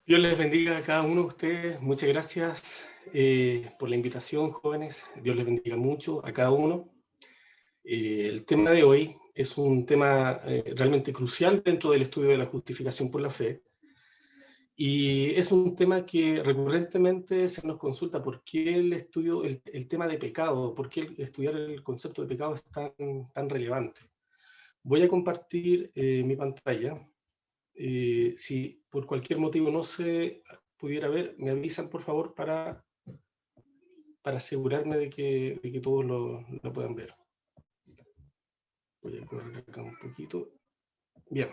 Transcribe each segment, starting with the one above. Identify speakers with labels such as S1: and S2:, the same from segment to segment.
S1: Dios les bendiga a cada uno de ustedes. Muchas gracias por la invitación, jóvenes. Dios les bendiga mucho a cada uno. El tema de hoy es un tema realmente crucial dentro del estudio de la justificación por la fe. Y es un tema que recurrentemente se nos consulta por qué el estudio, el tema de pecado, por qué estudiar el concepto de pecado es tan relevante. Voy a compartir mi pantalla. Si por cualquier motivo no se pudiera ver, me avisan por favor para asegurarme de que todos lo puedan ver. Voy a correr acá un poquito. Bien.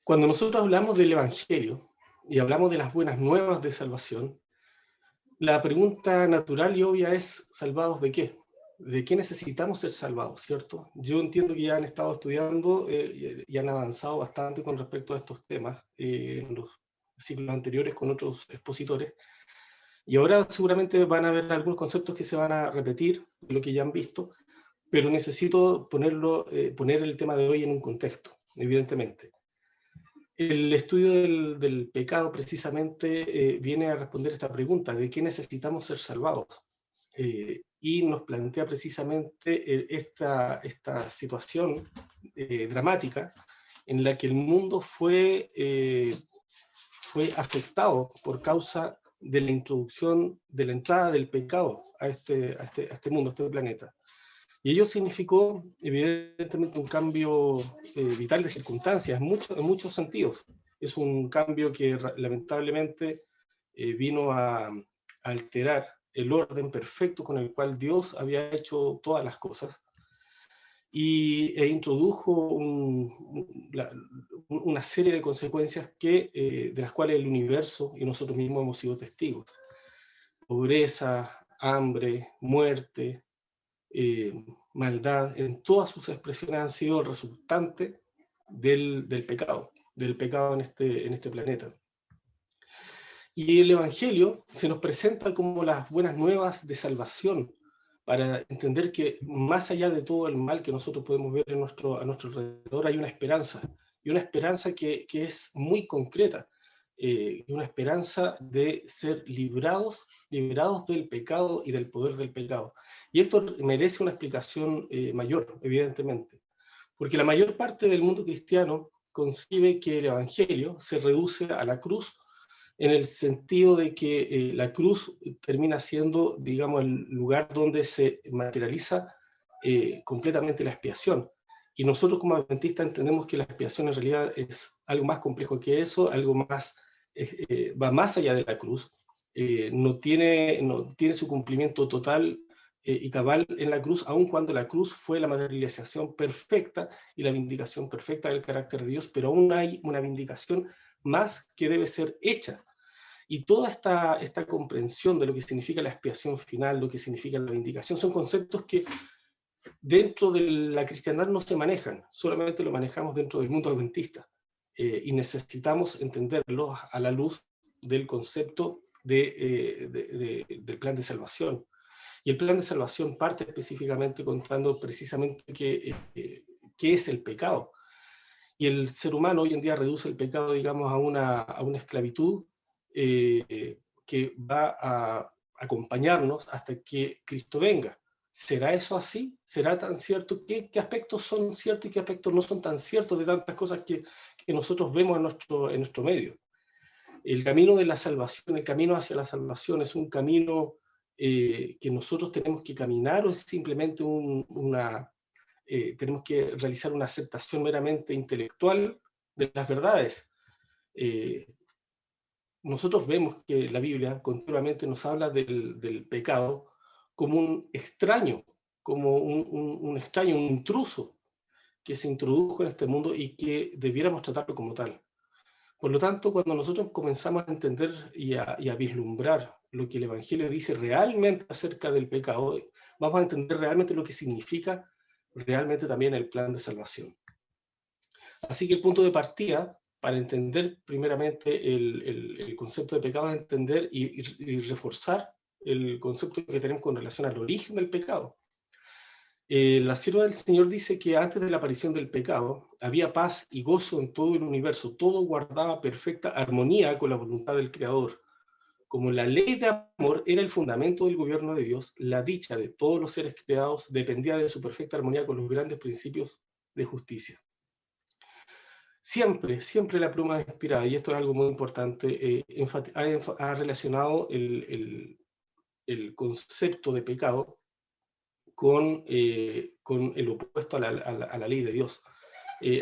S1: Cuando nosotros hablamos del Evangelio y hablamos de las buenas nuevas de salvación, la pregunta natural y obvia es: ¿salvados de qué? ¿De qué necesitamos ser salvados, cierto? Yo entiendo que ya han estado estudiando y han avanzado bastante con respecto a estos temas en los siglos anteriores con otros expositores. Y ahora seguramente van a haber algunos conceptos que se van a repetir, lo que ya han visto, pero necesito poner el tema de hoy en un contexto, evidentemente. El estudio del pecado precisamente viene a responder esta pregunta: ¿de qué necesitamos ser salvados? Y nos plantea precisamente esta situación dramática en la que el mundo fue afectado por causa de la introducción, de la entrada del pecado a este mundo, a este planeta. Y ello significó, evidentemente, un cambio vital de circunstancias en muchos sentidos. Es un cambio que lamentablemente vino a alterar el orden perfecto con el cual Dios había hecho todas las cosas e introdujo una serie de consecuencias de las cuales el universo y nosotros mismos hemos sido testigos. Pobreza, hambre, muerte, maldad, en todas sus expresiones han sido el resultante del pecado en este planeta. Y el Evangelio se nos presenta como las buenas nuevas de salvación, para entender que más allá de todo el mal que nosotros podemos ver a nuestro alrededor, hay una esperanza, y una esperanza que es muy concreta, una esperanza de ser liberados del pecado y del poder del pecado. Y esto merece una explicación mayor, evidentemente, porque la mayor parte del mundo cristiano concibe que el Evangelio se reduce a la cruz, en el sentido de que la cruz termina siendo, digamos, el lugar donde se materializa completamente la expiación. Y nosotros como adventistas entendemos que la expiación en realidad es algo más complejo que eso, algo más, va más allá de la cruz, no tiene su cumplimiento total y cabal en la cruz, aun cuando la cruz fue la materialización perfecta y la vindicación perfecta del carácter de Dios, pero aún hay una vindicación más que debe ser hecha. Y toda esta comprensión de lo que significa la expiación final, lo que significa la vindicación, son conceptos que dentro de la cristiandad no se manejan, solamente lo manejamos dentro del mundo adventista. Y necesitamos entenderlos a la luz del concepto del plan de salvación. Y el plan de salvación parte específicamente contando precisamente qué es el pecado. Y el ser humano hoy en día reduce el pecado, digamos, a una esclavitud que va a acompañarnos hasta que Cristo venga. ¿Será eso así? ¿Será tan cierto? ¿Qué aspectos son ciertos y qué aspectos no son tan ciertos de tantas cosas que nosotros vemos en nuestro medio? El camino de la salvación, el camino hacia la salvación, ¿es un camino que nosotros tenemos que caminar, o es simplemente tenemos que realizar una aceptación meramente intelectual de las verdades? Eh, Nosotros vemos que la Biblia continuamente nos habla del pecado como un extraño, como un extraño, un intruso que se introdujo en este mundo y que debiéramos tratarlo como tal. Por lo tanto, cuando nosotros comenzamos a entender y a vislumbrar lo que el Evangelio dice realmente acerca del pecado, vamos a entender realmente lo que significa realmente también el plan de salvación. Así que el punto de partida para entender primeramente el concepto de pecado es entender y reforzar el concepto que tenemos con relación al origen del pecado. La sierva del Señor dice que antes de la aparición del pecado había paz y gozo en todo el universo, todo guardaba perfecta armonía con la voluntad del Creador. Como la ley de amor era el fundamento del gobierno de Dios, la dicha de todos los seres creados dependía de su perfecta armonía con los grandes principios de justicia. Siempre, siempre la pluma inspirada, y esto es algo muy importante, ha relacionado el concepto de pecado con el opuesto a la ley de Dios.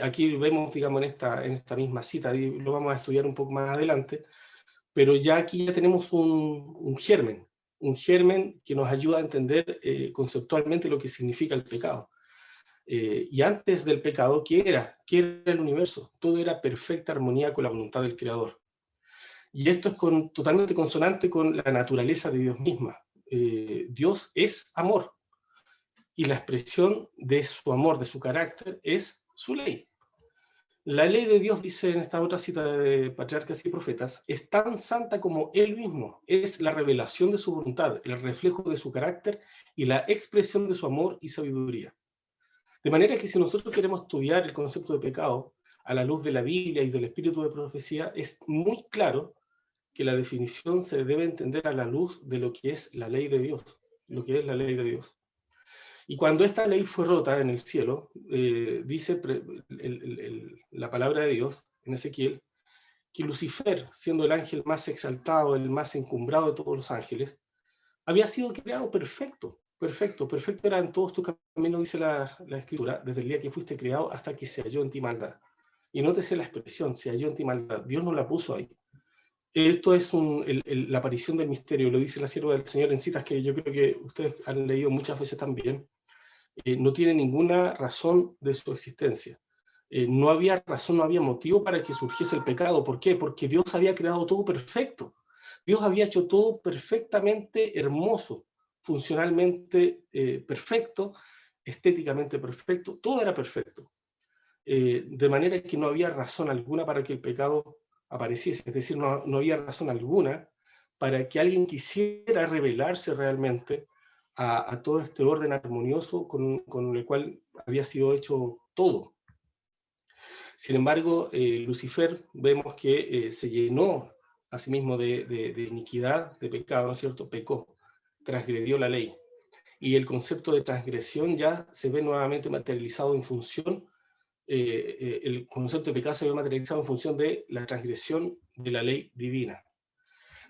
S1: Aquí vemos, digamos, en esta misma cita, y lo vamos a estudiar un poco más adelante, pero ya aquí ya tenemos un germen que nos ayuda a entender conceptualmente lo que significa el pecado. Y antes del pecado, ¿qué era? ¿Qué era el universo? Todo era perfecta armonía con la voluntad del Creador. Y esto es totalmente consonante con la naturaleza de Dios misma. Dios es amor, y la expresión de su amor, de su carácter, es su ley. La ley de Dios, dice en esta otra cita de Patriarcas y Profetas, es tan santa como Él mismo, es la revelación de su voluntad, el reflejo de su carácter y la expresión de su amor y sabiduría. De manera que si nosotros queremos estudiar el concepto de pecado a la luz de la Biblia y del espíritu de profecía, es muy claro que la definición se debe entender a la luz de lo que es la ley de Dios, lo que es la ley de Dios. Y cuando esta ley fue rota en el cielo, dice la palabra de Dios en Ezequiel, que Lucifer, siendo el ángel más exaltado, el más encumbrado de todos los ángeles, había sido creado perfecto, perfecto, perfecto era en todos tus caminos, dice la Escritura, desde el día que fuiste creado hasta que se halló en ti maldad. Y nótese la expresión, se halló en ti maldad. Dios no la puso ahí. Esto es la aparición del misterio, lo dice la sierva del Señor en citas que yo creo que ustedes han leído muchas veces también. No tiene ninguna razón de su existencia. No había razón, no había motivo para que surgiese el pecado. ¿Por qué? Porque Dios había creado todo perfecto. Dios había hecho todo perfectamente hermoso, funcionalmente perfecto, estéticamente perfecto, todo era perfecto. De manera que no había razón alguna para que el pecado apareciese, es decir, no había razón alguna para que alguien quisiera rebelarse realmente a todo este orden armonioso con el cual había sido hecho todo. Sin embargo, Lucifer vemos que se llenó a sí mismo de iniquidad, de pecado, ¿no es cierto? Pecó, transgredió la ley. Y el concepto de transgresión ya se ve nuevamente materializado en función, el concepto de pecado se ve materializado en función de la transgresión de la ley divina.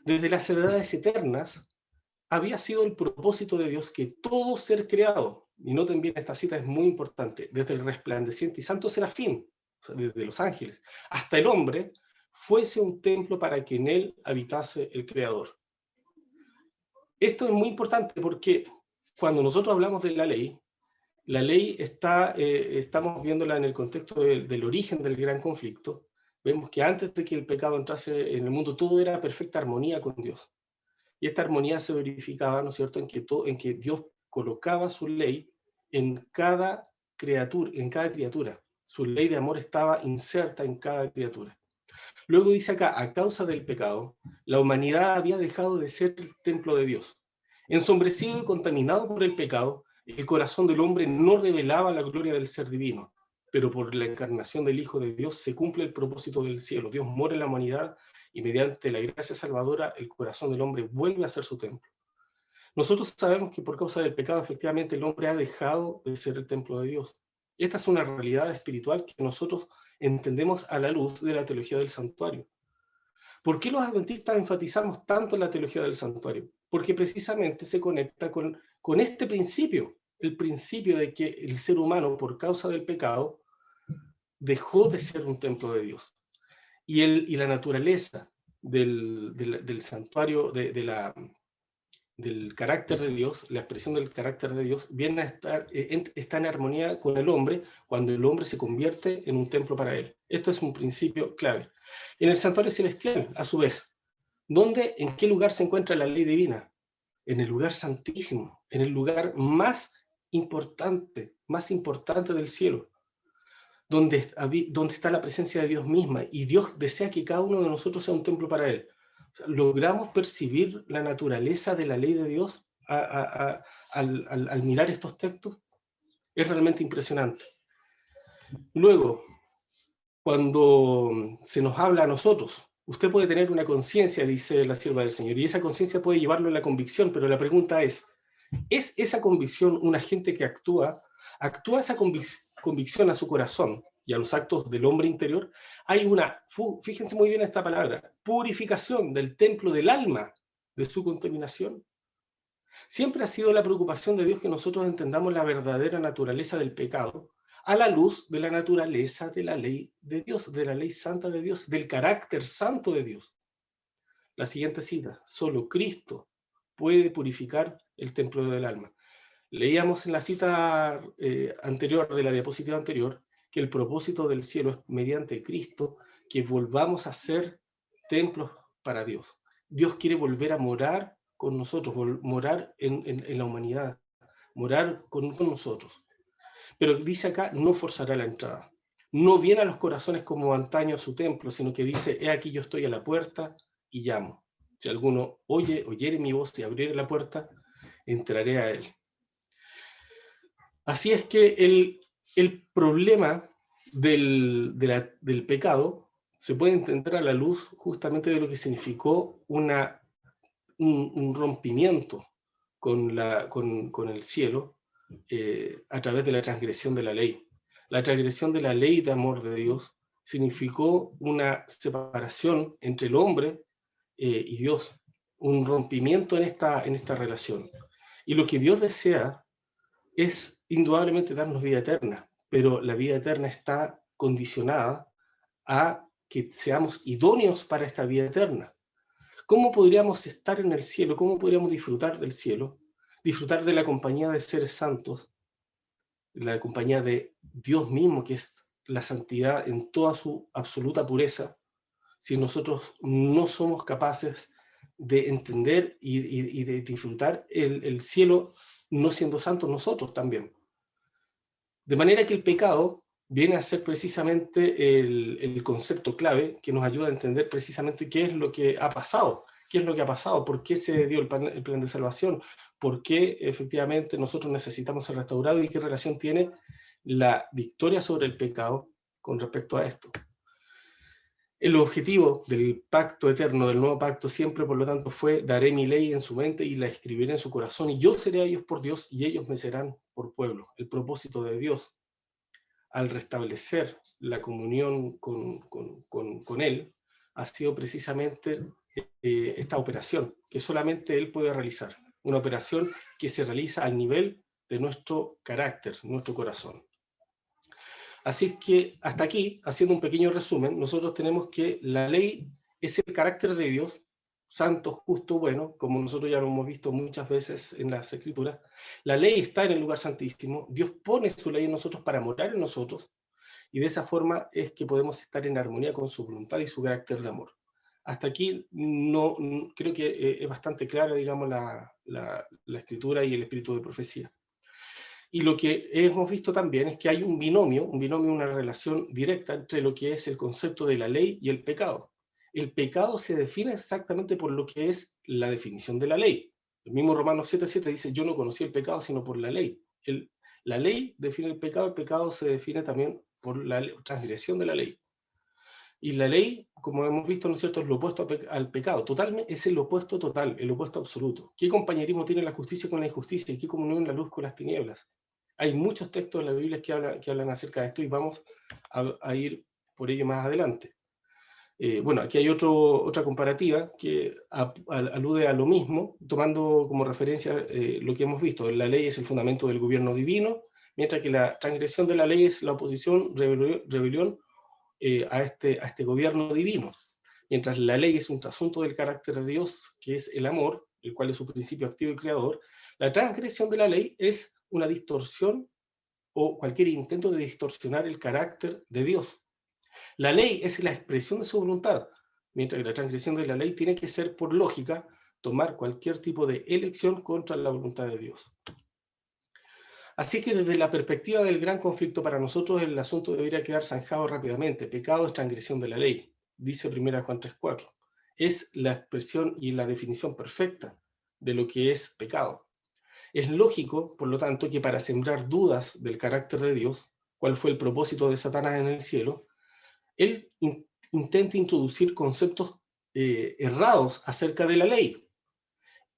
S1: Desde las edades eternas, había sido el propósito de Dios que todo ser creado, y noten bien, esta cita es muy importante, desde el resplandeciente y santo serafín, o sea, desde los ángeles, hasta el hombre, fuese un templo para que en él habitase el Creador. Esto es muy importante porque cuando nosotros hablamos de la ley estamos viéndola en el contexto del origen del gran conflicto. Vemos que antes de que el pecado entrase en el mundo, todo era perfecta armonía con Dios. Y esta armonía se verificaba, ¿no es cierto?, en que Dios colocaba su ley en cada criatura. Su ley de amor estaba inserta en cada criatura. Luego dice acá, a causa del pecado, la humanidad había dejado de ser el templo de Dios. Ensombrecido y contaminado por el pecado, el corazón del hombre no revelaba la gloria del ser divino, pero por la encarnación del Hijo de Dios se cumple el propósito del cielo. Dios muere en la humanidad y mediante la gracia salvadora el corazón del hombre vuelve a ser su templo. Nosotros sabemos que por causa del pecado efectivamente el hombre ha dejado de ser el templo de Dios. Esta es una realidad espiritual que nosotros entendemos a la luz de la teología del santuario. ¿Por qué los adventistas enfatizamos tanto en la teología del santuario? Porque precisamente se conecta con este principio, el principio de que el ser humano, por causa del pecado, dejó de ser un templo de Dios. Y la naturaleza del santuario, del carácter de Dios, la expresión del carácter de Dios, viene a estar, está en armonía con el hombre cuando el hombre se convierte en un templo para él. Esto es un principio clave. En el santuario celestial, a su vez, ¿en qué lugar se encuentra la ley divina? En el lugar santísimo, en el lugar más importante del cielo, donde está la presencia de Dios misma, y Dios desea que cada uno de nosotros sea un templo para Él. O sea, ¿logramos percibir la naturaleza de la ley de Dios al mirar estos textos? Es realmente impresionante. Luego, cuando se nos habla a nosotros, usted puede tener una conciencia, dice la sierva del Señor, y esa conciencia puede llevarlo a la convicción, pero la pregunta ¿es esa convicción un agente que actúa esa convicción a su corazón y a los actos del hombre interior? Hay una, fíjense muy bien esta palabra, purificación del templo del alma de su contaminación. Siempre ha sido la preocupación de Dios que nosotros entendamos la verdadera naturaleza del pecado a la luz de la naturaleza de la ley de Dios, de la ley santa de Dios, del carácter santo de Dios. La siguiente cita: solo Cristo puede purificar el templo del alma. Leíamos en la cita anterior, de la diapositiva anterior, que el propósito del cielo es, mediante Cristo, que volvamos a ser templos para Dios. Dios quiere volver a morar con nosotros, morar en la humanidad, morar con nosotros. Pero dice acá, no forzará la entrada. No viene a los corazones como antaño a su templo, sino que dice, he aquí yo estoy a la puerta y llamo. Si alguno oyere mi voz y abriere la puerta, entraré a él. Así es que el problema del pecado se puede entender a la luz justamente de lo que significó un rompimiento con el cielo a través de la transgresión de la ley. La transgresión de la ley de amor de Dios significó una separación entre el hombre y Dios, un rompimiento en esta relación. Y lo que Dios desea es indudablemente darnos vida eterna, pero la vida eterna está condicionada a que seamos idóneos para esta vida eterna. ¿Cómo podríamos estar en el cielo? ¿Cómo podríamos disfrutar del cielo? Disfrutar de la compañía de seres santos, la compañía de Dios mismo, que es la santidad en toda su absoluta pureza, si nosotros no somos capaces de entender y de disfrutar el cielo no siendo santos nosotros también. De manera que el pecado viene a ser precisamente el concepto clave que nos ayuda a entender precisamente qué es lo que ha pasado, por qué se dio el plan de salvación, por qué efectivamente nosotros necesitamos ser restaurados y qué relación tiene la victoria sobre el pecado con respecto a esto. El objetivo del pacto eterno, del nuevo pacto, siempre, por lo tanto, fue: daré mi ley en su mente y la escribiré en su corazón, y yo seré a ellos por Dios y ellos me serán por pueblo. El propósito de Dios, al restablecer la comunión con Él, ha sido precisamente esta operación, que solamente Él puede realizar. Una operación que se realiza al nivel de nuestro carácter, nuestro corazón. Así que hasta aquí, haciendo un pequeño resumen, nosotros tenemos que la ley es el carácter de Dios, santo, justo, bueno, como nosotros ya lo hemos visto muchas veces en las Escrituras. La ley está en el lugar santísimo, Dios pone su ley en nosotros para morar en nosotros, y de esa forma es que podemos estar en armonía con su voluntad y su carácter de amor. Hasta aquí creo que es bastante clara, digamos, la Escritura y el espíritu de profecía. Y lo que hemos visto también es que hay un binomio, una relación directa entre lo que es el concepto de la ley y el pecado. El pecado se define exactamente por lo que es la definición de la ley. El mismo Romanos 7:7 dice, yo no conocí el pecado sino por la ley. La ley define el pecado se define también por la transgresión de la ley. Y la ley, como hemos visto, ¿no es cierto?, es lo opuesto al pecado. Totalmente, es el opuesto total, el opuesto absoluto. ¿Qué compañerismo tiene la justicia con la injusticia? ¿Y qué comunión la luz con las tinieblas? Hay muchos textos en la Biblia que hablan acerca de esto, y vamos a ir por ello más adelante. Bueno, aquí hay otra comparativa que alude a lo mismo, tomando como referencia lo que hemos visto. La ley es el fundamento del gobierno divino, mientras que la transgresión de la ley es la oposición, rebelión a este gobierno divino. Mientras la ley es un trasunto del carácter de Dios, que es el amor, el cual es su principio activo y creador, la transgresión de la ley es una distorsión o cualquier intento de distorsionar el carácter de Dios. La ley es la expresión de su voluntad, mientras que la transgresión de la ley tiene que ser, por lógica, tomar cualquier tipo de elección contra la voluntad de Dios. Así que desde la perspectiva del gran conflicto para nosotros, el asunto debería quedar zanjado rápidamente. Pecado es transgresión de la ley, dice 1 Juan 3:4. Es la expresión y la definición perfecta de lo que es pecado. Es lógico, por lo tanto, que para sembrar dudas del carácter de Dios, cuál fue el propósito de Satanás en el cielo, él intenta introducir conceptos errados acerca de la ley.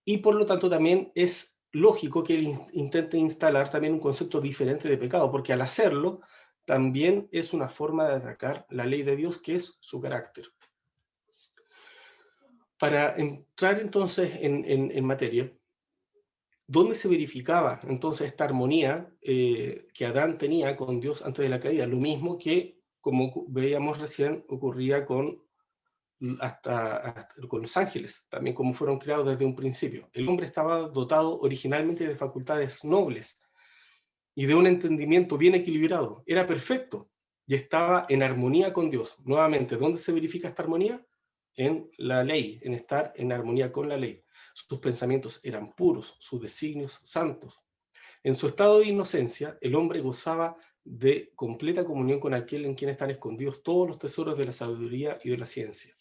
S1: Y por lo tanto también es lógico que él intente instalar también un concepto diferente de pecado, porque al hacerlo también es una forma de atacar la ley de Dios, que es su carácter. Para entrar entonces en materia, ¿dónde se verificaba entonces esta armonía que Adán tenía con Dios antes de la caída? Lo mismo que, como veíamos recién, ocurría hasta con los ángeles, también como fueron creados desde un principio. El hombre estaba dotado originalmente de facultades nobles y de un entendimiento bien equilibrado. Era perfecto y estaba en armonía con Dios. Nuevamente, ¿dónde se verifica esta armonía? En la ley, en estar en armonía con la ley. Sus pensamientos eran puros, sus designios santos. En su estado de inocencia, el hombre gozaba de completa comunión con aquel en quien están escondidos todos los tesoros de la sabiduría y de la ciencia.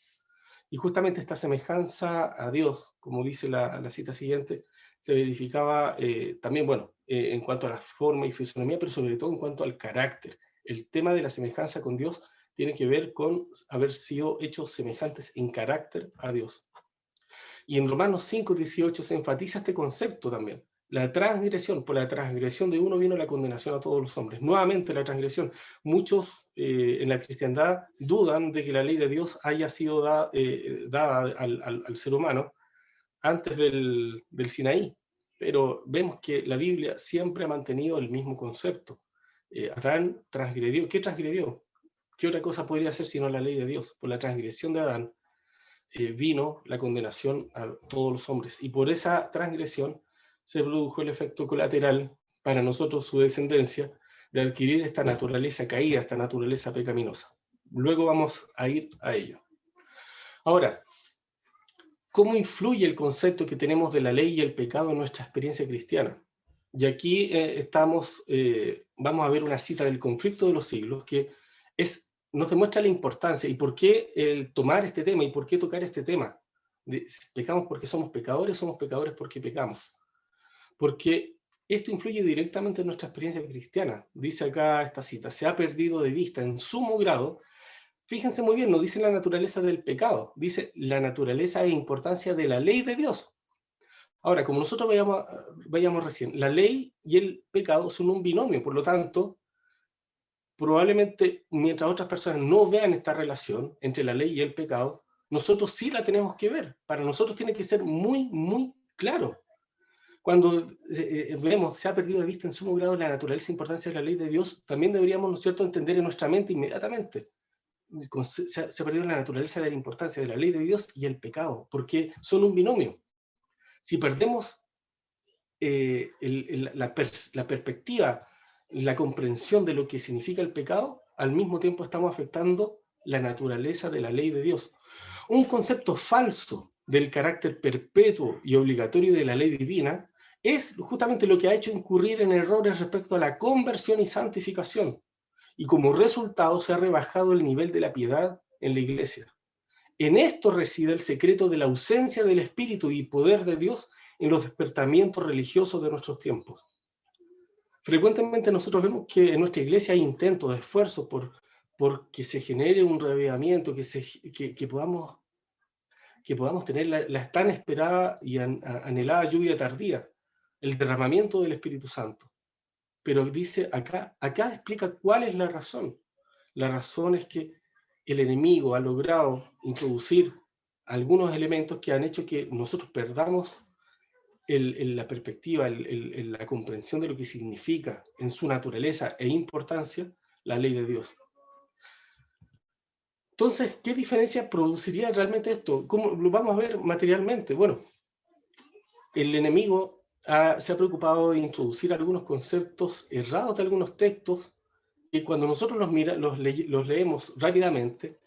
S1: Y justamente esta semejanza a Dios, como dice la cita siguiente, se verificaba también, bueno, en cuanto a la forma y fisonomía, pero sobre todo en cuanto al carácter. El tema de la semejanza con Dios tiene que ver con haber sido hechos semejantes en carácter a Dios. Y en Romanos 5:18 se enfatiza este concepto también. La transgresión, por la transgresión de uno vino la condenación a todos los hombres. Nuevamente la transgresión. Muchos en la cristiandad dudan de que la ley de Dios haya sido dada al ser humano antes del Sinaí. Pero vemos que la Biblia siempre ha mantenido el mismo concepto. Adán transgredió. ¿Qué transgredió? ¿Qué otra cosa podría ser sino la ley de Dios? Por la transgresión de Adán vino la condenación a todos los hombres. Y por esa transgresión se produjo el efecto colateral para nosotros, su descendencia, de adquirir esta naturaleza caída, esta naturaleza pecaminosa. Luego vamos a ir a ello. Ahora, ¿cómo influye el concepto que tenemos de la ley y el pecado en nuestra experiencia cristiana? Y aquí vamos a ver una cita del Conflicto de los Siglos que nos demuestra la importancia y por qué el tomar este tema y por qué tocar este tema. Pecamos porque somos pecadores porque pecamos. Porque esto influye directamente en nuestra experiencia cristiana. Dice acá esta cita, se ha perdido de vista en sumo grado. Fíjense muy bien, no dice la naturaleza del pecado, dice la naturaleza e importancia de la ley de Dios. Ahora, como nosotros veíamos recién, la ley y el pecado son un binomio, por lo tanto, probablemente mientras otras personas no vean esta relación entre la ley y el pecado, nosotros sí la tenemos que ver. Para nosotros tiene que ser muy, muy claro. Cuando vemos, se ha perdido de vista en sumo grado la naturaleza e importancia de la ley de Dios, también deberíamos, ¿no es cierto?, entender en nuestra mente inmediatamente. Se ha perdido la naturaleza de la importancia de la ley de Dios y el pecado, porque son un binomio. Si perdemos la perspectiva, la comprensión de lo que significa el pecado, al mismo tiempo estamos afectando la naturaleza de la ley de Dios. Un concepto falso del carácter perpetuo y obligatorio de la ley divina es justamente lo que ha hecho incurrir en errores respecto a la conversión y santificación. Y como resultado se ha rebajado el nivel de la piedad en la iglesia. En esto reside el secreto de la ausencia del Espíritu y poder de Dios en los despertamientos religiosos de nuestros tiempos. Frecuentemente nosotros vemos que en nuestra iglesia hay intentos, esfuerzos por que se genere un reavivamiento, que podamos tener la tan esperada y anhelada lluvia tardía, el derramamiento del Espíritu Santo. Pero dice acá explica cuál es la razón. La razón es que el enemigo ha logrado introducir algunos elementos que han hecho que nosotros perdamos la perspectiva, la comprensión de lo que significa en su naturaleza e importancia la ley de Dios. Entonces, ¿qué diferencia produciría realmente esto? ¿Cómo lo vamos a ver materialmente? Bueno, el enemigo se ha preocupado de introducir algunos conceptos errados de algunos textos que cuando nosotros los leemos rápidamente,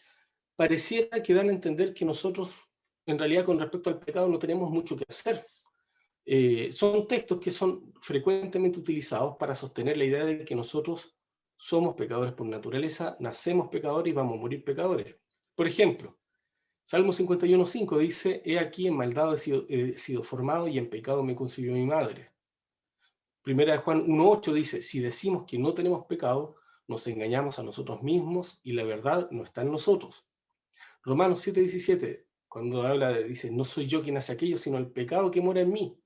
S1: pareciera que dan a entender que nosotros, en realidad, con respecto al pecado, no tenemos mucho que hacer. Son textos que son frecuentemente utilizados para sostener la idea de que nosotros somos pecadores por naturaleza, nacemos pecadores y vamos a morir pecadores. Por ejemplo, Salmo 51:5 dice, he aquí en maldad he sido formado y en pecado me concibió mi madre. Primera de Juan 1:8 dice, si decimos que no tenemos pecado, nos engañamos a nosotros mismos y la verdad no está en nosotros. Romanos 7:17, cuando dice, no soy yo quien hace aquello, sino el pecado que mora en mí.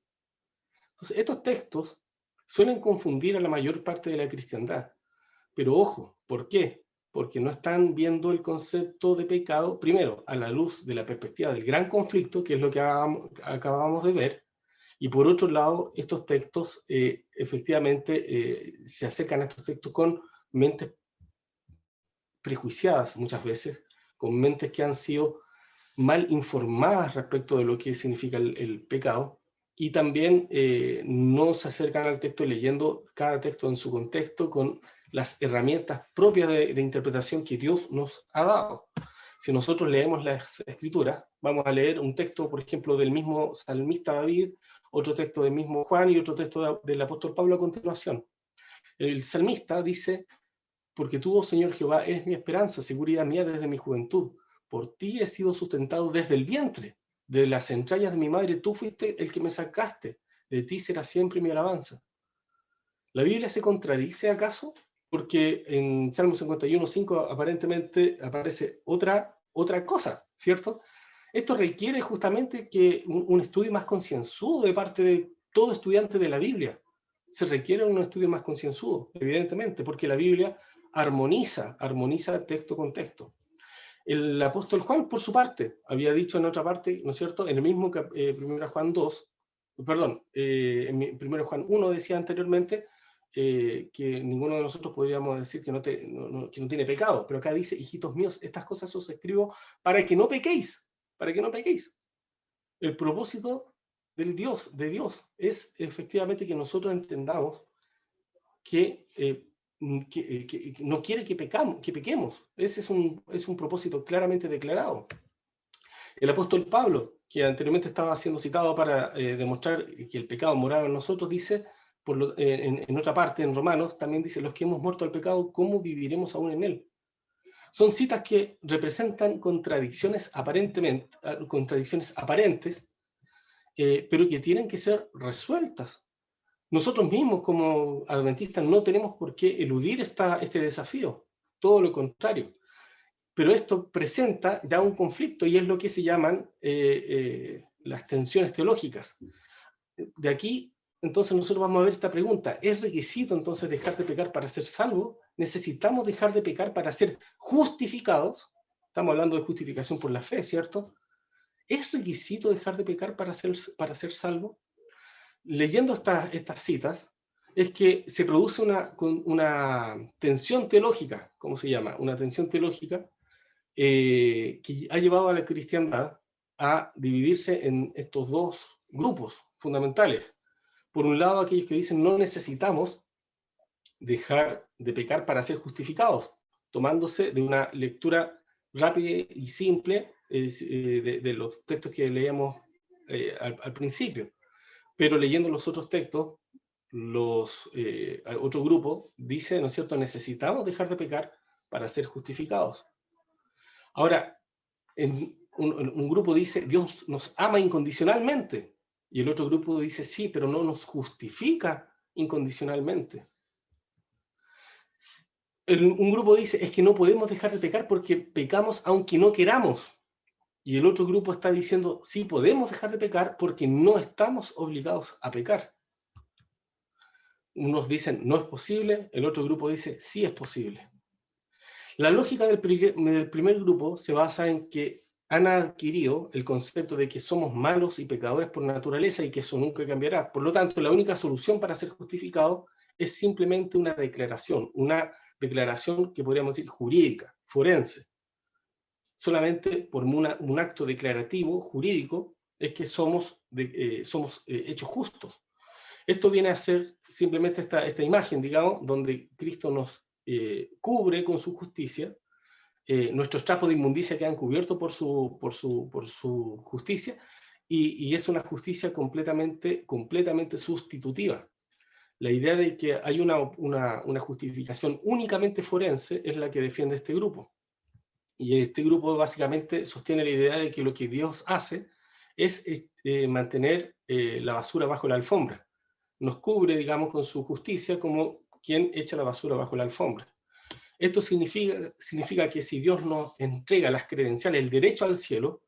S1: Entonces, estos textos suelen confundir a la mayor parte de la cristiandad. Pero ojo, ¿por qué? Porque no están viendo el concepto de pecado, primero, a la luz de la perspectiva del gran conflicto, que es lo que acabamos de ver, y por otro lado, estos textos efectivamente se acercan a estos textos con mentes prejuiciadas muchas veces, con mentes que han sido mal informadas respecto de lo que significa el pecado, y también no se acercan al texto leyendo cada texto en su contexto con las herramientas propias de interpretación que Dios nos ha dado. Si nosotros leemos las Escrituras, vamos a leer un texto, por ejemplo, del mismo salmista David, otro texto del mismo Juan y otro texto del apóstol Pablo a continuación. El salmista dice, porque tú, oh Señor Jehová, eres mi esperanza, seguridad mía desde mi juventud. Por ti he sido sustentado desde el vientre, de las entrañas de mi madre, tú fuiste el que me sacaste, de ti será siempre mi alabanza. ¿La Biblia se contradice acaso? Porque en Salmo 51:5 aparentemente aparece otra cosa, ¿cierto? Esto requiere justamente que un estudio más concienzudo de parte de todo estudiante de la Biblia. Se requiere un estudio más concienzudo, evidentemente, porque la Biblia armoniza texto con texto. El apóstol Juan, por su parte, había dicho en otra parte, ¿no es cierto? En el mismo 1 Juan 2, perdón, en 1 Juan 1 decía anteriormente que ninguno de nosotros podríamos decir que que no tiene pecado, pero acá dice, hijitos míos, estas cosas os escribo para que no pequéis, para que no pequéis. El propósito de Dios es efectivamente que nosotros entendamos que no quiere que pequemos. Ese es un propósito claramente declarado. El apóstol Pablo, que anteriormente estaba siendo citado para demostrar que el pecado moraba en nosotros, dice, en otra parte, en Romanos, también dice, los que hemos muerto al pecado, ¿cómo viviremos aún en él? Son citas que representan contradicciones aparentes, pero que tienen que ser resueltas. Nosotros mismos como adventistas no tenemos por qué eludir este desafío, todo lo contrario. Pero esto presenta ya un conflicto y es lo que se llaman las tensiones teológicas. De aquí, entonces nosotros vamos a ver esta pregunta. ¿Es requisito entonces dejar de pecar para ser salvo? ¿Necesitamos dejar de pecar para ser justificados? Estamos hablando de justificación por la fe, ¿cierto? ¿Es requisito dejar de pecar para ser salvo? Leyendo estas citas, es que se produce una tensión teológica, ¿cómo se llama? Una tensión teológica que ha llevado a la cristiandad a dividirse en estos dos grupos fundamentales. Por un lado, aquellos que dicen no necesitamos dejar de pecar para ser justificados, tomándose de una lectura rápida y simple de los textos que leíamos al principio. Pero leyendo los otros textos, otro grupo dice, ¿no es cierto?, necesitamos dejar de pecar para ser justificados. Ahora, un grupo dice, Dios nos ama incondicionalmente, y el otro grupo dice, sí, pero no nos justifica incondicionalmente. Un grupo dice, es que no podemos dejar de pecar porque pecamos aunque no queramos. Y el otro grupo está diciendo, sí, podemos dejar de pecar porque no estamos obligados a pecar. Unos dicen, no es posible, el otro grupo dice, sí es posible. La lógica del primer grupo se basa en que han adquirido el concepto de que somos malos y pecadores por naturaleza y que eso nunca cambiará. Por lo tanto, la única solución para ser justificado es simplemente una declaración que podríamos decir jurídica, forense. Solamente por un acto declarativo, jurídico, es que somos hechos justos. Esto viene a ser simplemente esta imagen, digamos, donde Cristo nos cubre con su justicia, nuestros trapos de inmundicia quedan cubiertos por su justicia, y es una justicia completamente sustitutiva. La idea de que hay una justificación únicamente forense es la que defiende este grupo. Y este grupo básicamente sostiene la idea de que lo que Dios hace es mantener la basura bajo la alfombra. nos cubre, digamos, con su justicia como quien echa la basura bajo la alfombra. Esto significa que si Dios nos entrega las credenciales, el derecho al cielo,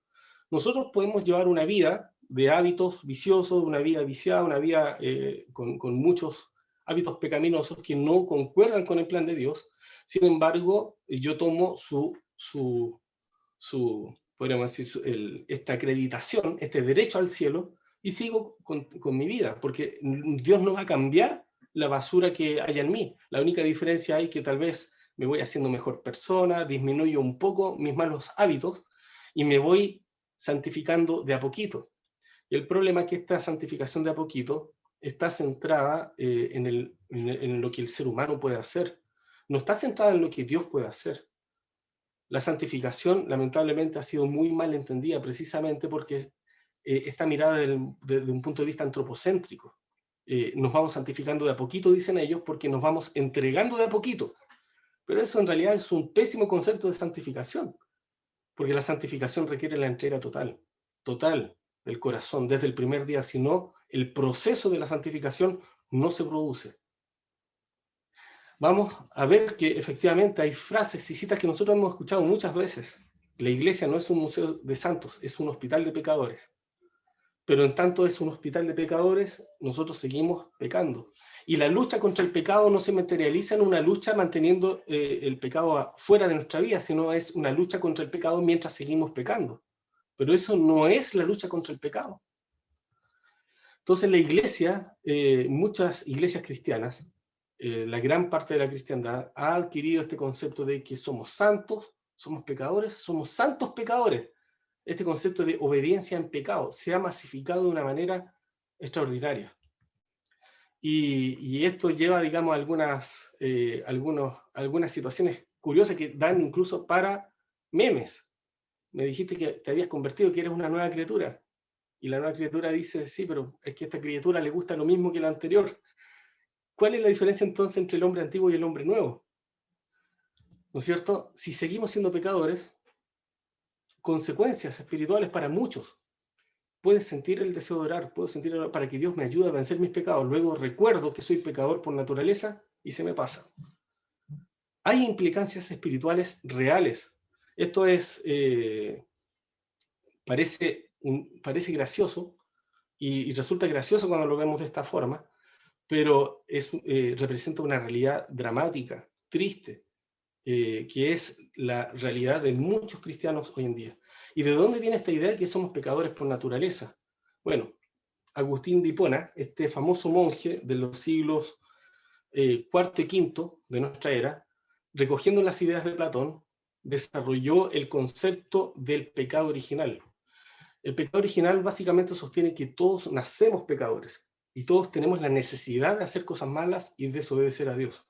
S1: nosotros podemos llevar una vida de hábitos viciosos, una vida viciada, una vida con muchos hábitos pecaminosos que no concuerdan con el plan de Dios. Sin embargo, yo tomo podríamos decir, esta acreditación, este derecho al cielo, y sigo con mi vida, porque Dios no va a cambiar la basura que haya en mí. La única diferencia hay que tal vez me voy haciendo mejor persona, disminuyo un poco mis malos hábitos y me voy santificando de a poquito. Y el problema es que esta santificación de a poquito está centrada en lo que el ser humano puede hacer. No está centrada en lo que Dios puede hacer. La santificación, lamentablemente, ha sido muy mal entendida precisamente porque está mirada desde un punto de vista antropocéntrico. Nos vamos santificando de a poquito, dicen ellos, porque nos vamos entregando de a poquito. Pero eso en realidad es un pésimo concepto de santificación, porque la santificación requiere la entrega total, total del corazón, desde el primer día, si no, el proceso de la santificación no se produce. Vamos a ver que efectivamente hay frases y citas que nosotros hemos escuchado muchas veces. La iglesia no es un museo de santos, es un hospital de pecadores. Pero en tanto es un hospital de pecadores, nosotros seguimos pecando. Y la lucha contra el pecado no se materializa en una lucha manteniendo el pecado fuera de nuestra vida, sino es una lucha contra el pecado mientras seguimos pecando. Pero eso no es la lucha contra el pecado. Entonces la iglesia, muchas iglesias cristianas, la gran parte de la cristiandad ha adquirido este concepto de que somos santos, somos pecadores, somos santos pecadores. Este concepto de obediencia en pecado se ha masificado de una manera extraordinaria. Y esto lleva, digamos, algunas situaciones curiosas que dan incluso para memes. Me dijiste que te habías convertido, que eres una nueva criatura. Y la nueva criatura dice, sí, pero es que a esta criatura le gusta lo mismo que la anterior. ¿Cuál es la diferencia entonces entre el hombre antiguo y el hombre nuevo? ¿No es cierto? Si seguimos siendo pecadores, consecuencias espirituales para muchos. Puedes sentir el deseo de orar, puedo sentir para que Dios me ayude a vencer mis pecados. Luego recuerdo que soy pecador por naturaleza y se me pasa. Hay implicancias espirituales reales. Esto parece gracioso y resulta gracioso cuando lo vemos de esta forma, pero representa una realidad dramática, triste, que es la realidad de muchos cristianos hoy en día. ¿Y de dónde viene esta idea de que somos pecadores por naturaleza? Bueno, Agustín de Hipona, este famoso monje de los siglos cuarto y quinto de nuestra era, recogiendo las ideas de Platón, desarrolló el concepto del pecado original. El pecado original básicamente sostiene que todos nacemos pecadores y todos tenemos la necesidad de hacer cosas malas y desobedecer a Dios.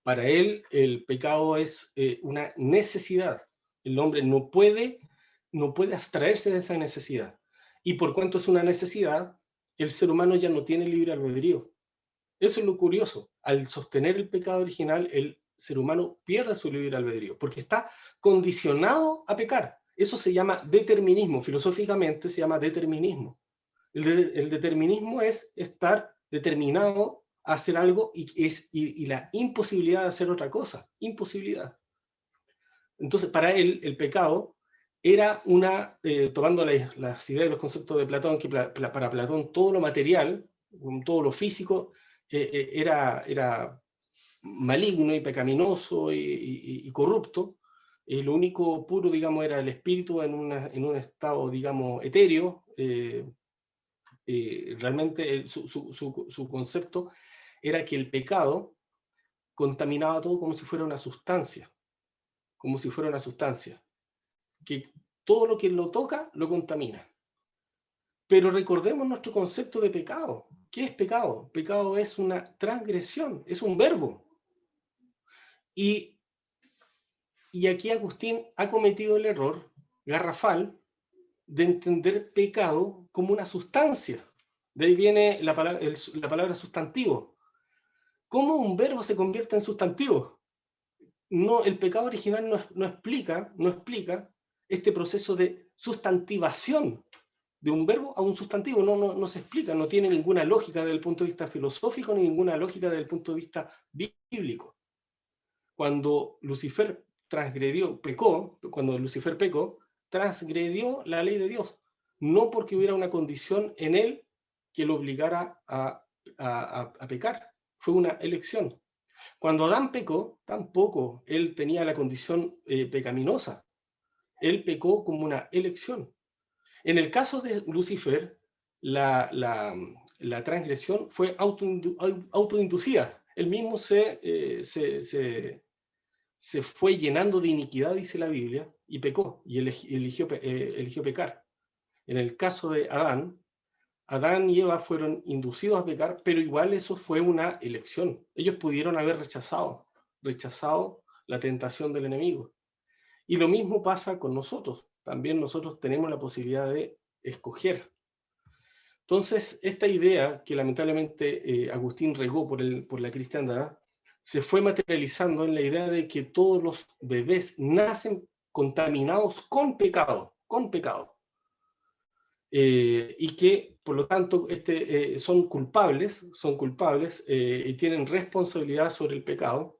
S1: Para él, el pecado es una necesidad. El hombre no puede abstraerse de esa necesidad. Y por cuanto es una necesidad, el ser humano ya no tiene libre albedrío. Eso es lo curioso. Al sostener el pecado original, el ser humano pierde su libre albedrío, porque está condicionado a pecar. Eso se llama determinismo. Filosóficamente se llama determinismo. El determinismo es estar determinado a hacer algo y la imposibilidad de hacer otra cosa. Imposibilidad. Entonces, para él, el pecado era tomando las ideas y los conceptos de Platón, que para Platón todo lo material, todo lo físico, era maligno y pecaminoso y corrupto. Lo único puro, digamos, era el espíritu en un estado, digamos, etéreo. Realmente su concepto era que el pecado contaminaba todo como si fuera una sustancia, que todo lo que lo toca lo contamina. Pero recordemos nuestro concepto de pecado. ¿Qué es pecado? Pecado es una transgresión, es un verbo. Y aquí Agustín ha cometido el error garrafal de entender pecado como una sustancia. De ahí viene la palabra sustantivo. ¿Cómo un verbo se convierte en sustantivo? No, el pecado original no explica este proceso de sustantivación. de un verbo a un sustantivo, no se explica, no tiene ninguna lógica desde el punto de vista filosófico, ni ninguna lógica desde el punto de vista bíblico. Cuando Lucifer cuando Lucifer pecó, transgredió la ley de Dios, no porque hubiera una condición en él que lo obligara a pecar, fue una elección. Cuando Adán pecó, tampoco él tenía la condición pecaminosa, él pecó como una elección. En el caso de Lucifer, la transgresión fue autoinducida. Él mismo se fue llenando de iniquidad, dice la Biblia, y pecó, y eligió pecar. En el caso de Adán y Eva fueron inducidos a pecar, pero igual eso fue una elección. Ellos pudieron haber rechazado la tentación del enemigo. Y lo mismo pasa con nosotros. También nosotros tenemos la posibilidad de escoger. Entonces, esta idea que lamentablemente Agustín regó por la cristiandad, se fue materializando en la idea de que todos los bebés nacen contaminados con pecado, y que por lo tanto son culpables y tienen responsabilidad sobre el pecado,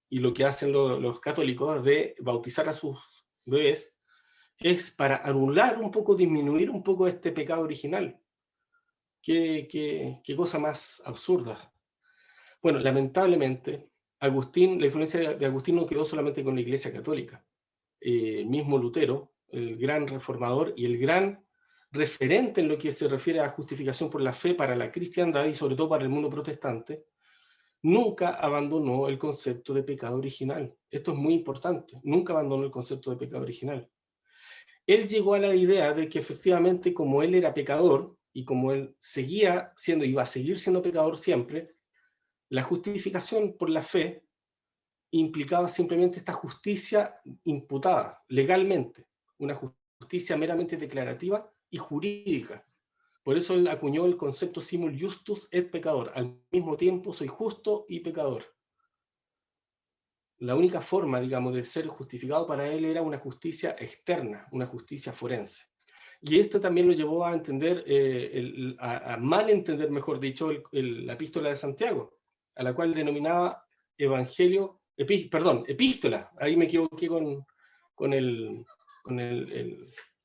S1: y lo que hacen los católicos de bautizar a sus bebés es para anular un poco, disminuir un poco este pecado original. Qué cosa más absurda. Bueno, lamentablemente, la influencia de Agustín no quedó solamente con la Iglesia Católica. El mismo Lutero, el gran reformador y el gran referente en lo que se refiere a justificación por la fe para la cristiandad y sobre todo para el mundo protestante, nunca abandonó el concepto de pecado original. Esto es muy importante, nunca abandonó el concepto de pecado original. Él llegó a la idea de que efectivamente, como él era pecador y como él seguía siendo y va a seguir siendo pecador siempre, la justificación por la fe implicaba simplemente esta justicia imputada legalmente, una justicia meramente declarativa y jurídica. Por eso él acuñó el concepto simul justus et pecador. Al mismo tiempo soy justo y pecador. La única forma, digamos, de ser justificado para él era una justicia externa, una justicia forense. Y esto también lo llevó a entender, a mal entender, mejor dicho, la epístola de Santiago, a la cual denominaba epístola. Ahí me equivoqué con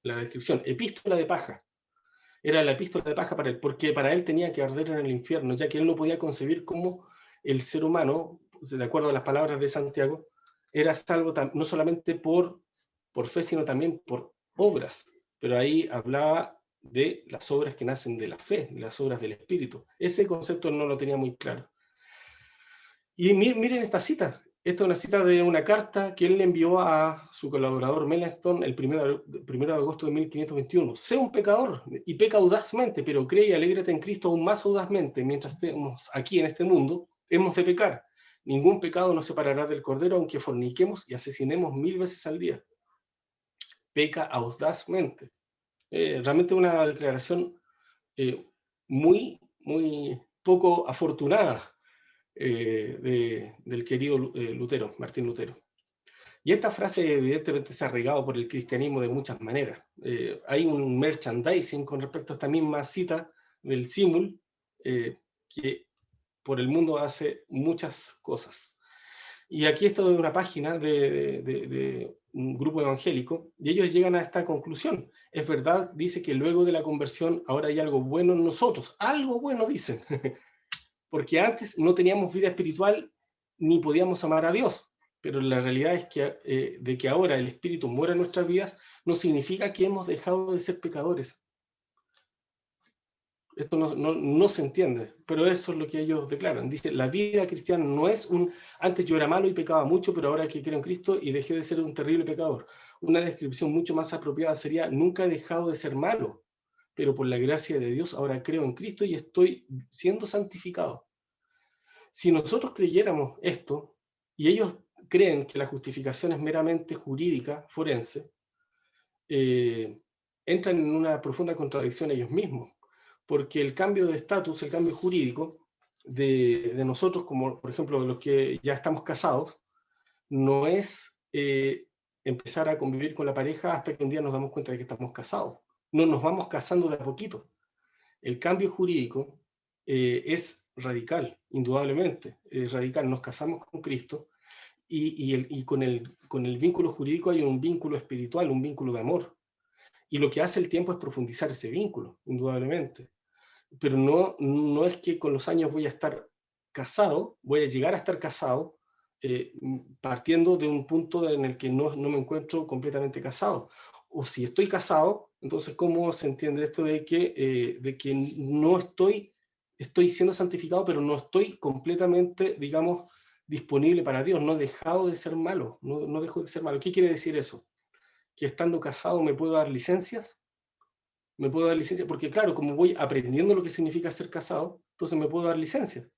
S1: la descripción. Epístola de paja. Era la epístola de paja para él, porque para él tenía que arder en el infierno, ya que él no podía concebir cómo el ser humano, de acuerdo a las palabras de Santiago, era salvo no solamente por fe, sino también por obras. Pero ahí hablaba de las obras que nacen de la fe, de las obras del Espíritu. Ese concepto no lo tenía muy claro. Y miren esta cita. Esta es una cita de una carta que él le envió a su colaborador Melanchthon el 1 de agosto de 1521. Sé un pecador y peca audazmente, pero cree y alégrate en Cristo aún más audazmente. Mientras estemos aquí en este mundo, hemos de pecar. Ningún pecado nos separará del Cordero, aunque forniquemos y asesinemos 1000 veces al día. Peca audazmente. Realmente una declaración muy poco afortunada del querido Lutero, Martín Lutero. Y esta frase evidentemente se ha regado por el cristianismo de muchas maneras. Hay un merchandising con respecto a esta misma cita del símul que por el mundo hace muchas cosas. Y aquí está una página de un grupo evangélico, y ellos llegan a esta conclusión. Es verdad, dice que luego de la conversión ahora hay algo bueno en nosotros. Algo bueno, dicen. Porque antes no teníamos vida espiritual ni podíamos amar a Dios. Pero la realidad es que de que ahora el Espíritu muera en nuestras vidas no significa que hemos dejado de ser pecadores. Esto no se entiende, pero eso es lo que ellos declaran. Dice, la vida cristiana no es antes yo era malo y pecaba mucho, pero ahora que creo en Cristo y dejé de ser un terrible pecador. Una descripción mucho más apropiada sería, nunca he dejado de ser malo, pero por la gracia de Dios ahora creo en Cristo y estoy siendo santificado. Si nosotros creyéramos esto, y ellos creen que la justificación es meramente jurídica, forense, entran en una profunda contradicción ellos mismos, porque el cambio de estatus, el cambio jurídico de nosotros, como por ejemplo los que ya estamos casados, no es empezar a convivir con la pareja hasta que un día nos damos cuenta de que estamos casados. no nos vamos casando de a poquito. El cambio jurídico es radical, indudablemente, es radical. Nos casamos con Cristo y con el vínculo jurídico hay un vínculo espiritual, un vínculo de amor. Y lo que hace el tiempo es profundizar ese vínculo, indudablemente. Pero no es que con los años voy a estar casado, voy a llegar a estar casado partiendo de un punto en el que no me encuentro completamente casado. O si estoy casado, entonces ¿cómo se entiende esto de que no estoy siendo santificado, pero no estoy completamente, digamos, disponible para Dios? No he dejado de ser malo, no dejo de ser malo. ¿Qué quiere decir eso? Que estando casado me puedo dar licencias, porque claro, como voy aprendiendo lo que significa ser casado, entonces me puedo dar licencias.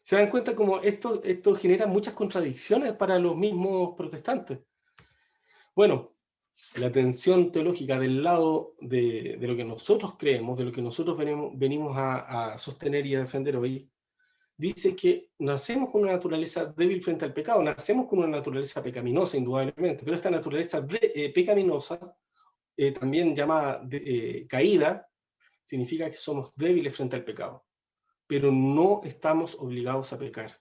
S1: ¿Se dan cuenta cómo esto genera muchas contradicciones para los mismos protestantes? Bueno, la tensión teológica del lado de lo que nosotros creemos, de lo que nosotros venimos a sostener y a defender hoy, dice que nacemos con una naturaleza débil frente al pecado, nacemos con una naturaleza pecaminosa, indudablemente, pero esta naturaleza pecaminosa, también llamada caída, significa que somos débiles frente al pecado, pero no estamos obligados a pecar.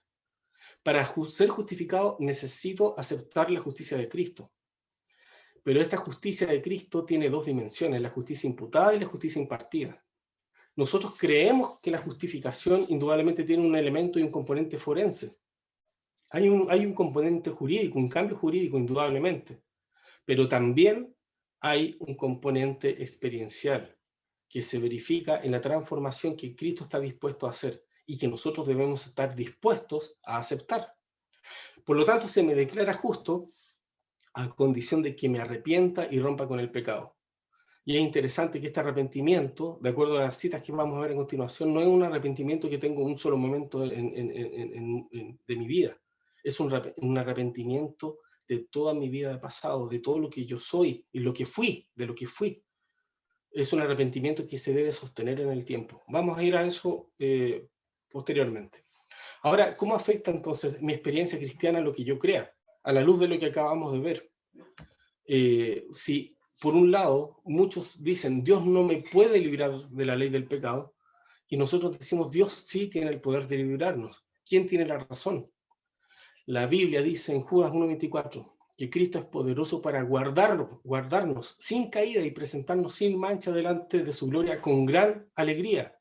S1: Para ser justificado necesito aceptar la justicia de Cristo. Pero esta justicia de Cristo tiene dos dimensiones, la justicia imputada y la justicia impartida. Nosotros creemos que la justificación indudablemente tiene un elemento y un componente forense. Hay un componente jurídico, un cambio jurídico indudablemente, pero también hay un componente experiencial que se verifica en la transformación que Cristo está dispuesto a hacer y que nosotros debemos estar dispuestos a aceptar. Por lo tanto, se me declara justo a condición de que me arrepienta y rompa con el pecado. Y es interesante que este arrepentimiento, de acuerdo a las citas que vamos a ver a continuación, no es un arrepentimiento que tengo un solo momento de mi vida. Es un arrepentimiento de toda mi vida de pasado, de todo lo que yo soy y lo que fui, de lo que fui. Es un arrepentimiento que se debe sostener en el tiempo. Vamos a ir a eso posteriormente. Ahora, ¿cómo afecta entonces mi experiencia cristiana a lo que yo crea? A la luz de lo que acabamos de ver. Si por un lado muchos dicen Dios no me puede librar de la ley del pecado, y nosotros decimos Dios sí tiene el poder de librarnos. ¿Quién tiene la razón? La Biblia dice en Judas 1:24 que Cristo es poderoso para guardarnos sin caída y presentarnos sin mancha delante de su gloria con gran alegría.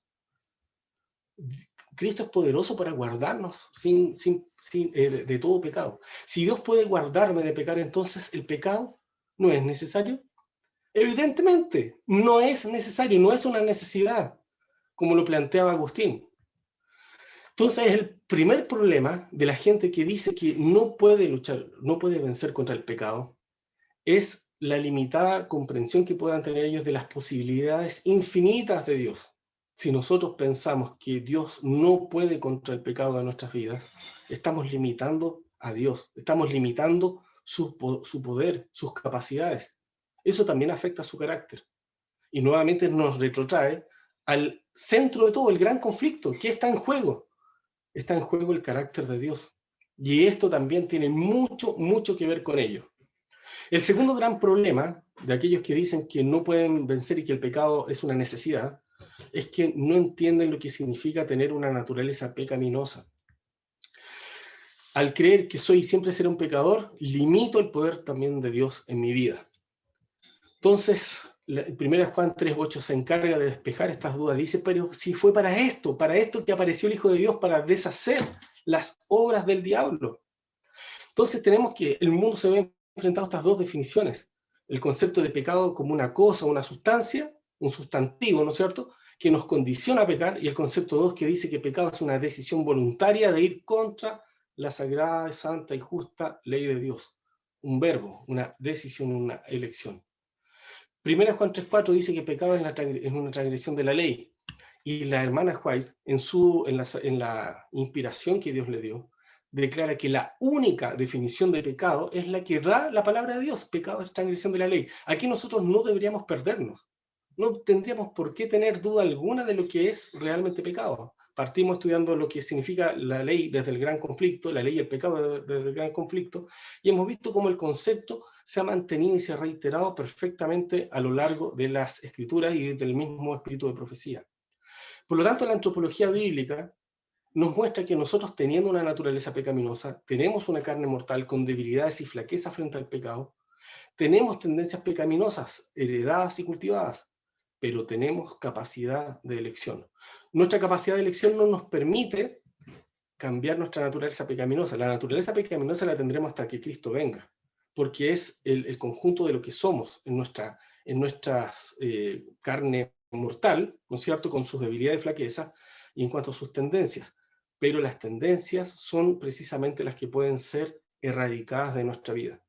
S1: Cristo es poderoso para guardarnos de todo pecado. Si Dios puede guardarme de pecar, entonces el pecado no es necesario. Evidentemente, no es necesario, no es una necesidad, como lo planteaba Agustín. Entonces, el primer problema de la gente que dice que no puede luchar, no puede vencer contra el pecado, es la limitada comprensión que puedan tener ellos de las posibilidades infinitas de Dios. Si nosotros pensamos que Dios no puede contra el pecado de nuestras vidas, estamos limitando a Dios, estamos limitando su poder, sus capacidades. Eso también afecta a su carácter. Y nuevamente nos retrotrae al centro de todo, el gran conflicto. ¿Qué está en juego? Está en juego el carácter de Dios. Y esto también tiene mucho, mucho que ver con ello. El segundo gran problema de aquellos que dicen que no pueden vencer y que el pecado es una necesidad, es que no entienden lo que significa tener una naturaleza pecaminosa. Al creer que soy y siempre seré un pecador, limito el poder también de Dios en mi vida. Entonces, 1 Juan 3:8 se encarga de despejar estas dudas. Dice, pero si fue para esto que apareció el Hijo de Dios, para deshacer las obras del diablo. Entonces tenemos que, el mundo se ve enfrentado a estas dos definiciones. El concepto de pecado como una cosa, una sustancia, un sustantivo, ¿no es cierto?, que nos condiciona a pecar, y el concepto 2 que dice que pecado es una decisión voluntaria de ir contra la sagrada, santa y justa ley de Dios. Un verbo, una decisión, una elección. 1 Juan 3:4 dice que pecado es una transgresión de la ley. Y la hermana White, en la inspiración que Dios le dio, declara que la única definición de pecado es la que da la palabra de Dios. Pecado es transgresión de la ley. Aquí nosotros no deberíamos perdernos. No tendríamos por qué tener duda alguna de lo que es realmente pecado. partimos estudiando lo que significa la ley desde el gran conflicto, la ley y el pecado desde el gran conflicto, y hemos visto cómo el concepto se ha mantenido y se ha reiterado perfectamente a lo largo de las escrituras y del mismo espíritu de profecía. Por lo tanto, la antropología bíblica nos muestra que nosotros, teniendo una naturaleza pecaminosa, tenemos una carne mortal con debilidades y flaquezas frente al pecado, tenemos tendencias pecaminosas heredadas y cultivadas, pero tenemos capacidad de elección. Nuestra capacidad de elección no nos permite cambiar nuestra naturaleza pecaminosa. La naturaleza pecaminosa la tendremos hasta que Cristo venga, porque es el conjunto de lo que somos en nuestra carne mortal, ¿no es cierto?, con sus debilidades y flaquezas, y en cuanto a sus tendencias. Pero las tendencias son precisamente las que pueden ser erradicadas de nuestra vida.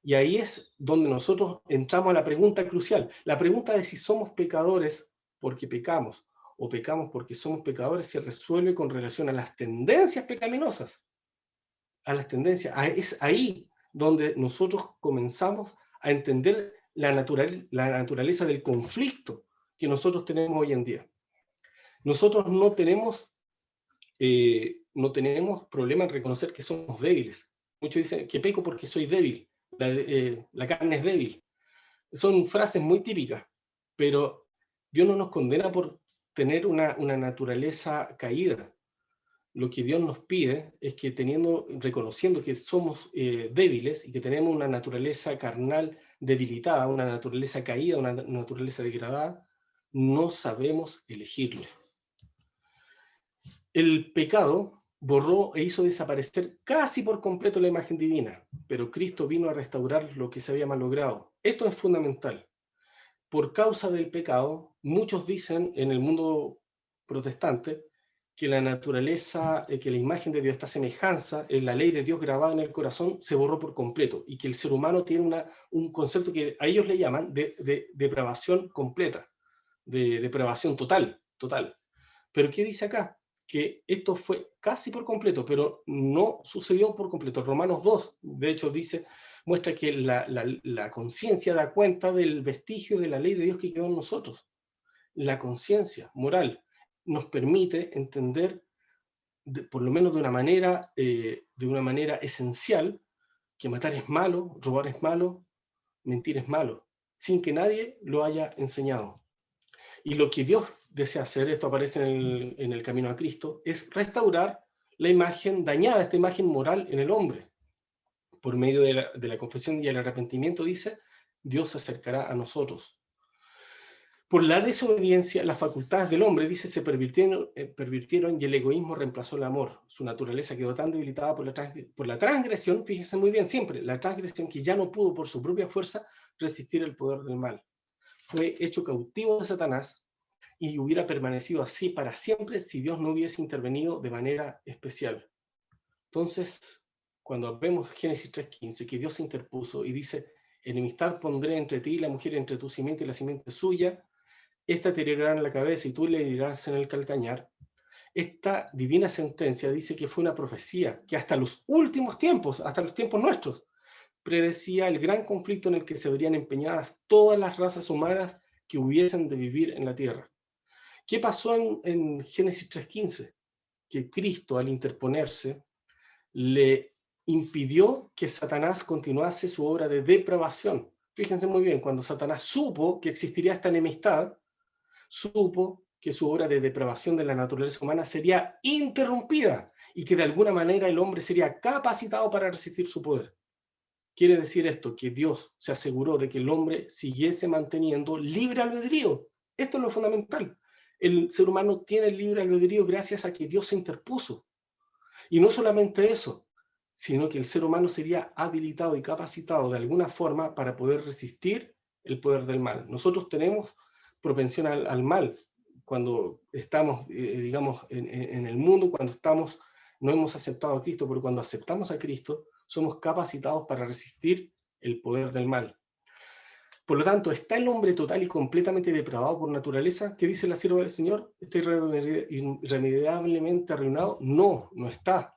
S1: Y ahí es donde nosotros entramos a la pregunta crucial. La pregunta de si somos pecadores porque pecamos o pecamos porque somos pecadores se resuelve con relación a las tendencias pecaminosas. A las tendencias. Es ahí donde nosotros comenzamos a entender la naturaleza del conflicto que nosotros tenemos hoy en día. Nosotros no tenemos problema en reconocer que somos débiles. Muchos dicen que peco porque soy débil. La carne es débil. Son frases muy típicas, pero Dios no nos condena por tener una naturaleza caída. Lo que Dios nos pide es que reconociendo que somos débiles y que tenemos una naturaleza carnal debilitada, una naturaleza caída, una naturaleza degradada, no sabemos elegirle. El pecado borró e hizo desaparecer casi por completo la imagen divina, pero Cristo vino a restaurar lo que se había malogrado. Esto es fundamental. Por causa del pecado, muchos dicen en el mundo protestante que la naturaleza, que la imagen de Dios, esta semejanza, la ley de Dios grabada en el corazón, se borró por completo y que el ser humano tiene un concepto que a ellos le llaman de depravación completa, de depravación total. Pero ¿qué dice acá? Que esto fue casi por completo, pero no sucedió por completo. Romanos 2, de hecho, muestra que la conciencia da cuenta del vestigio de la ley de Dios que quedó en nosotros. La conciencia moral nos permite entender, por lo menos de una manera esencial, que matar es malo, robar es malo, mentir es malo, sin que nadie lo haya enseñado. Y lo que Dios desea hacer, esto aparece en el camino a Cristo, es restaurar la imagen dañada, esta imagen moral en el hombre. Por medio de la confesión y el arrepentimiento, dice, Dios se acercará a nosotros. Por la desobediencia, las facultades del hombre, dice, se pervirtieron y el egoísmo reemplazó el amor. Su naturaleza quedó tan debilitada por la transgresión, fíjense muy bien siempre, la transgresión que ya no pudo por su propia fuerza resistir el poder del mal. Fue hecho cautivo de Satanás y hubiera permanecido así para siempre si Dios no hubiese intervenido de manera especial. Entonces, cuando vemos Génesis 3:15, que Dios se interpuso y dice, enemistad pondré entre ti y la mujer, entre tu simiente y la simiente suya, esta te herirá en la cabeza y tú le herirás en el calcañar. Esta divina sentencia dice que fue una profecía que hasta los últimos tiempos, hasta los tiempos nuestros, predecía el gran conflicto en el que se verían empeñadas todas las razas humanas que hubiesen de vivir en la tierra. ¿Qué pasó en Génesis 3:15? Que Cristo, al interponerse, le impidió que Satanás continuase su obra de depravación. Fíjense muy bien, cuando Satanás supo que existiría esta enemistad, supo que su obra de depravación de la naturaleza humana sería interrumpida y que de alguna manera el hombre sería capacitado para resistir su poder. Quiere decir esto, que Dios se aseguró de que el hombre siguiese manteniendo libre albedrío. Esto es lo fundamental. El ser humano tiene libre albedrío gracias a que Dios se interpuso. Y no solamente eso, sino que el ser humano sería habilitado y capacitado de alguna forma para poder resistir el poder del mal. Nosotros tenemos propensión al mal cuando estamos, digamos, en el mundo, cuando no hemos aceptado a Cristo, pero cuando aceptamos a Cristo, somos capacitados para resistir el poder del mal. Por lo tanto, ¿está el hombre total y completamente depravado por naturaleza? ¿Qué dice la sierva del Señor? ¿Está irremediablemente arruinado? No, no está.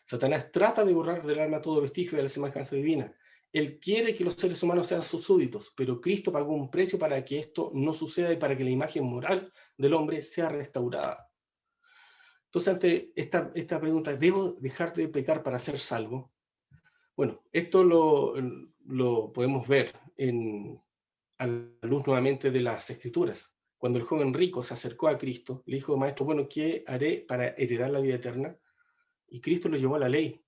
S1: Satanás trata de borrar del alma todo vestigio de la semejanza divina. Él quiere que los seres humanos sean sus súbditos, pero Cristo pagó un precio para que esto no suceda y para que la imagen moral del hombre sea restaurada. Entonces, ante esta pregunta, ¿debo dejar de pecar para ser salvo? Bueno, esto lo podemos ver a la luz nuevamente de las Escrituras. Cuando el joven rico se acercó a Cristo, le dijo, maestro, bueno, ¿qué haré para heredar la vida eterna? Y Cristo lo llevó a la ley.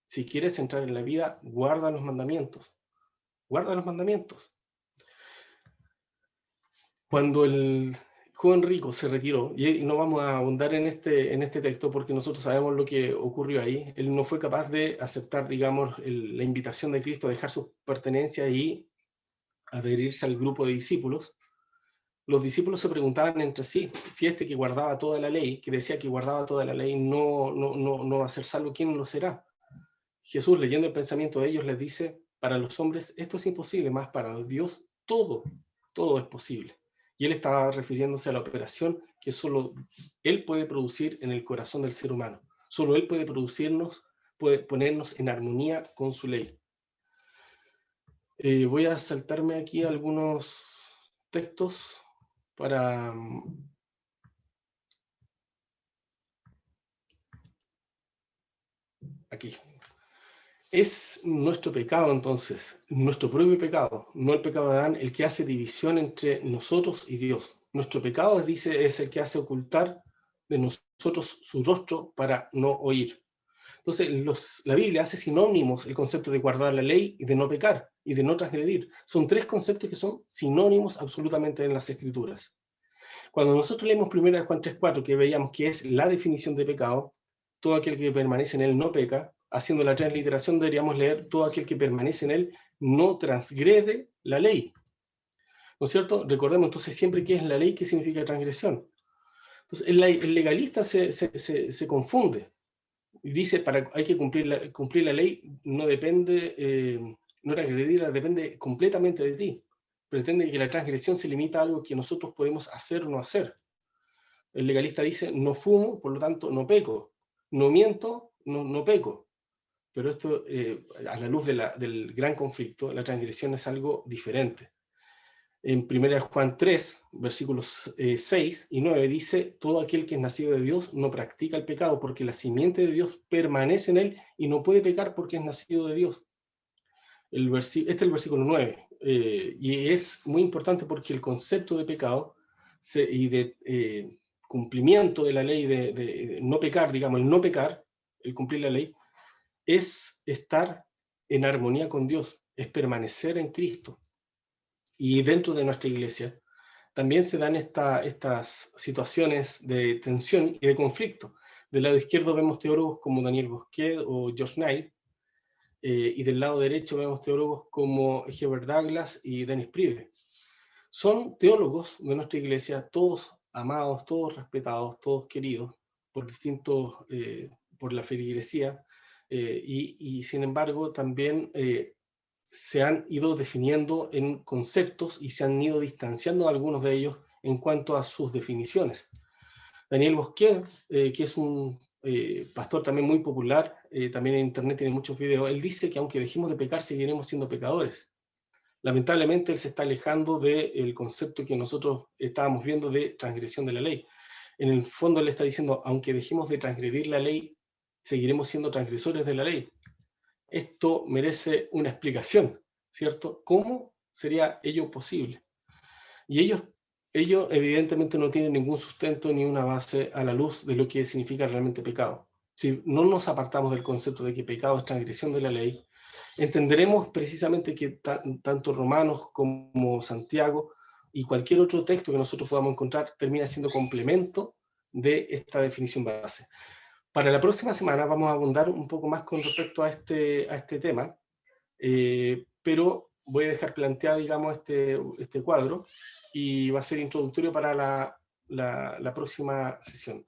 S1: Si quieres entrar en la vida, guarda los mandamientos. Guarda los mandamientos. Cuando el joven rico se retiró, y no vamos a ahondar en este texto porque nosotros sabemos lo que ocurrió ahí, él no fue capaz de aceptar, digamos, la invitación de Cristo a dejar sus pertenencias y adherirse al grupo de discípulos. Los discípulos se preguntaban entre sí, si este que guardaba toda la ley, que decía que guardaba toda la ley, no va a ser salvo, ¿quién lo será? Jesús, leyendo el pensamiento de ellos, les dice, para los hombres esto es imposible, más para Dios todo es posible. Y él estaba refiriéndose a la operación que solo él puede producir en el corazón del ser humano. Solo él puede producirnos, puede ponernos en armonía con su ley. Voy a saltarme aquí algunos textos para... Aquí. Es nuestro pecado, entonces, nuestro propio pecado, no el pecado de Adán, el que hace división entre nosotros y Dios. Nuestro pecado, dice, es el que hace ocultar de nosotros su rostro para no oír. Entonces, la Biblia hace sinónimos el concepto de guardar la ley y de no pecar y de no transgredir. Son tres conceptos que son sinónimos absolutamente en las Escrituras. Cuando nosotros leemos 1 Juan 3:4, que veíamos que es la definición de pecado, todo aquel que permanece en él no peca, haciendo la transliteración deberíamos leer todo aquel que permanece en él no transgrede la ley. ¿No es cierto? Recordemos entonces siempre qué es la ley, qué significa transgresión. Entonces el legalista se confunde y dice, hay que cumplir la ley, no depende, no transgredirla, depende completamente de ti. Pretende que la transgresión se limita a algo que nosotros podemos hacer o no hacer. El legalista dice, no fumo, por lo tanto no peco. No miento, no peco. Pero esto, a la luz del gran conflicto, la transgresión es algo diferente. En 1 Juan 3, versículos 6 y 9 dice, todo aquel que es nacido de Dios no practica el pecado porque la simiente de Dios permanece en él y no puede pecar porque es nacido de Dios. Este es el versículo 9. Y es muy importante porque el concepto de pecado y de cumplimiento de la ley de no pecar, digamos, el no pecar, el cumplir la ley, es estar en armonía con Dios, es permanecer en Cristo. Y dentro de nuestra iglesia también se dan estas situaciones de tensión y de conflicto. Del lado izquierdo vemos teólogos como Daniel Bosquet o Josh Knight, y del lado derecho vemos teólogos como Herbert Douglas y Dennis Priebe. Son teólogos de nuestra iglesia, todos amados, todos respetados, todos queridos por por la feligresía, y sin embargo también se han ido definiendo en conceptos y se han ido distanciando algunos de ellos en cuanto a sus definiciones. Daniel Bosquet, que es un pastor también muy popular, también en internet tiene muchos videos, él dice que aunque dejemos de pecar, seguiremos siendo pecadores. Lamentablemente él se está alejando del concepto que nosotros estábamos viendo de transgresión de la ley. En el fondo él está diciendo, aunque dejemos de transgredir la ley, seguiremos siendo transgresores de la ley. Esto merece una explicación, ¿cierto? ¿Cómo sería ello posible? Y ellos evidentemente no tienen ningún sustento ni una base a la luz de lo que significa realmente pecado. Si no nos apartamos del concepto de que pecado es transgresión de la ley, entenderemos precisamente que tanto Romanos como Santiago y cualquier otro texto que nosotros podamos encontrar termina siendo complemento de esta definición base. Para la próxima semana vamos a abundar un poco más con respecto a este tema, pero voy a dejar planteado, digamos, este cuadro y va a ser introductorio para la próxima sesión.